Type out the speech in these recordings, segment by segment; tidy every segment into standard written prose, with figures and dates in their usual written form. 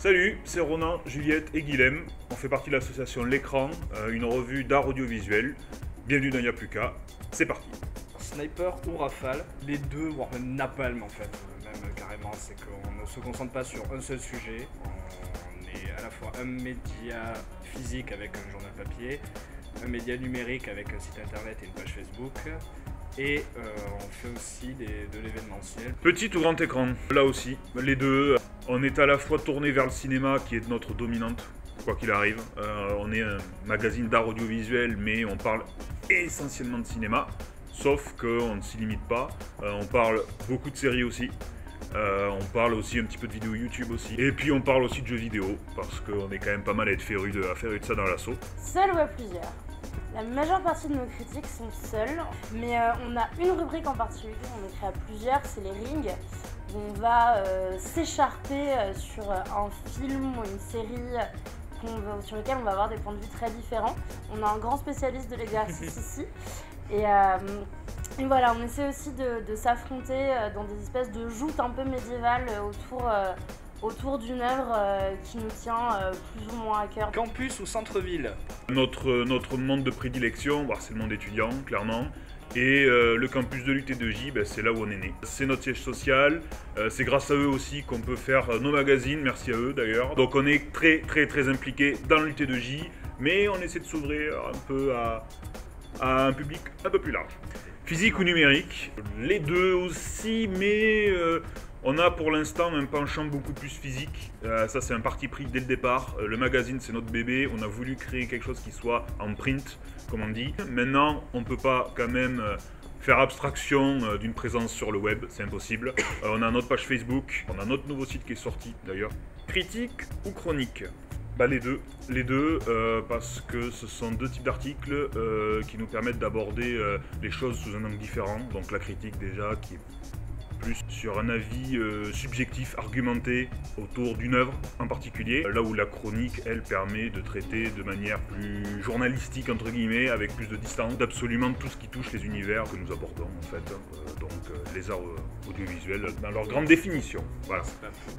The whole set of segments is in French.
Salut, c'est Ronan, Juliette et Guilhem. On fait partie de l'association L'Écran, une revue d'art audiovisuel. Bienvenue dans Y'a plus qu'à. C'est parti. Sniper ou Rafale, les deux, voire même Napalm en fait, même carrément, c'est qu'on ne se concentre pas sur un seul sujet. On est à la fois un média physique avec un journal papier, un média numérique avec un site internet et une page Facebook. Et on fait aussi de l'événementiel. Petit ou grand écran, là aussi, les deux. On est à la fois tourné vers le cinéma qui est notre dominante, quoi qu'il arrive. On est un magazine d'art audiovisuel, mais on parle essentiellement de cinéma. Sauf qu'on ne s'y limite pas. On parle beaucoup de séries aussi. On parle aussi un petit peu de vidéos YouTube aussi. Et puis on parle aussi de jeux vidéo, parce qu'on est quand même pas mal à être féru de ça dans l'assaut. Seul ou à plusieurs. La majeure partie de nos critiques sont seules, mais on a une rubrique en particulier, on écrit à plusieurs, c'est les rings, où on va s'écharper sur un film ou une série sur lequel on va avoir des points de vue très différents. On a un grand spécialiste de l'exercice ici, et voilà, on essaie aussi de s'affronter dans des espèces de joutes un peu médiévales autour d'une œuvre qui nous tient plus ou moins à cœur. Campus ou centre-ville? Notre monde de prédilection, c'est le monde étudiant, clairement. Et le campus de l'UT2J, c'est là où on est né. C'est notre siège social, c'est grâce à eux aussi qu'on peut faire nos magazines, merci à eux d'ailleurs. Donc on est très impliqués dans l'UT2J, mais on essaie de s'ouvrir un peu à un public un peu plus large. Physique ou numérique, les deux aussi, mais on a pour l'instant un penchant beaucoup plus physique. Ça c'est un parti pris dès le départ. Le magazine c'est notre bébé, on a voulu créer quelque chose qui soit en print, comme on dit. Maintenant on ne peut pas quand même faire abstraction d'une présence sur le web, c'est impossible. On a notre page Facebook, on a notre nouveau site qui est sorti d'ailleurs. Critique ou chronique? Les deux, parce que ce sont deux types d'articles qui nous permettent d'aborder les choses sous un angle différent. Donc la critique déjà qui est plus sur un avis subjectif, argumenté autour d'une œuvre en particulier, là où la chronique, elle, permet de traiter de manière plus journalistique, entre guillemets, avec plus de distance, d'absolument tout ce qui touche les univers que nous abordons, en fait, donc les arts audiovisuels dans leur grande définition. Voilà.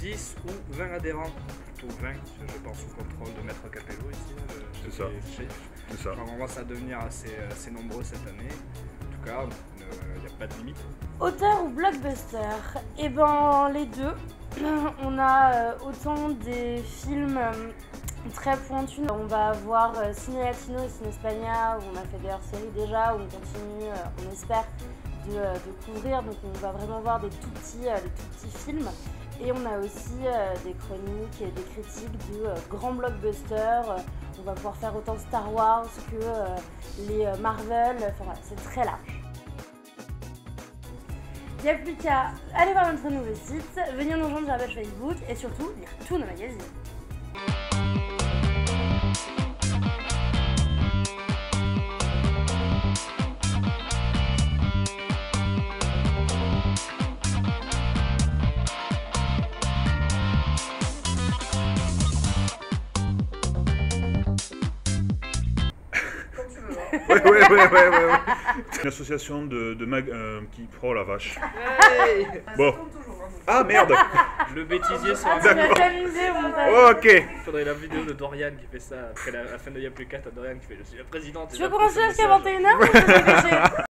10 ou 20 adhérents? Plutôt 20, je pense au contrôle de Maître Capello ici. C'est ça. C'est ça. On commence à devenir assez nombreux cette année. En tout cas, il n'y a pas de limite. Auteur ou blockbuster? Eh ben les deux. On a autant des films très pointus. On va avoir Ciné Latino et Ciné Spagna, où on a fait des hors-séries déjà, où on continue, on espère, de couvrir. Donc on va vraiment voir des tout petits films. Et on a aussi des chroniques et des critiques de grands blockbusters. On va pouvoir faire autant Star Wars que les Marvel. Enfin voilà, c'est très large. Il n'y a plus qu'à aller voir notre nouveau site, venir nous rejoindre sur la page Facebook et surtout lire tous nos magazines. Ouais. Une association de mag... qui... Oh la vache. Hey, bon. Ah merde. le bêtisier sur Ah, tu vas t'amuser au montage. Ok. Il faudrait la vidéo de Dorian qui fait ça après la fin de Y'a plus qu'à, Dorian qui fait je suis la présidente. Tu veux commencer jusqu'à 21h ou tu veux te cacher?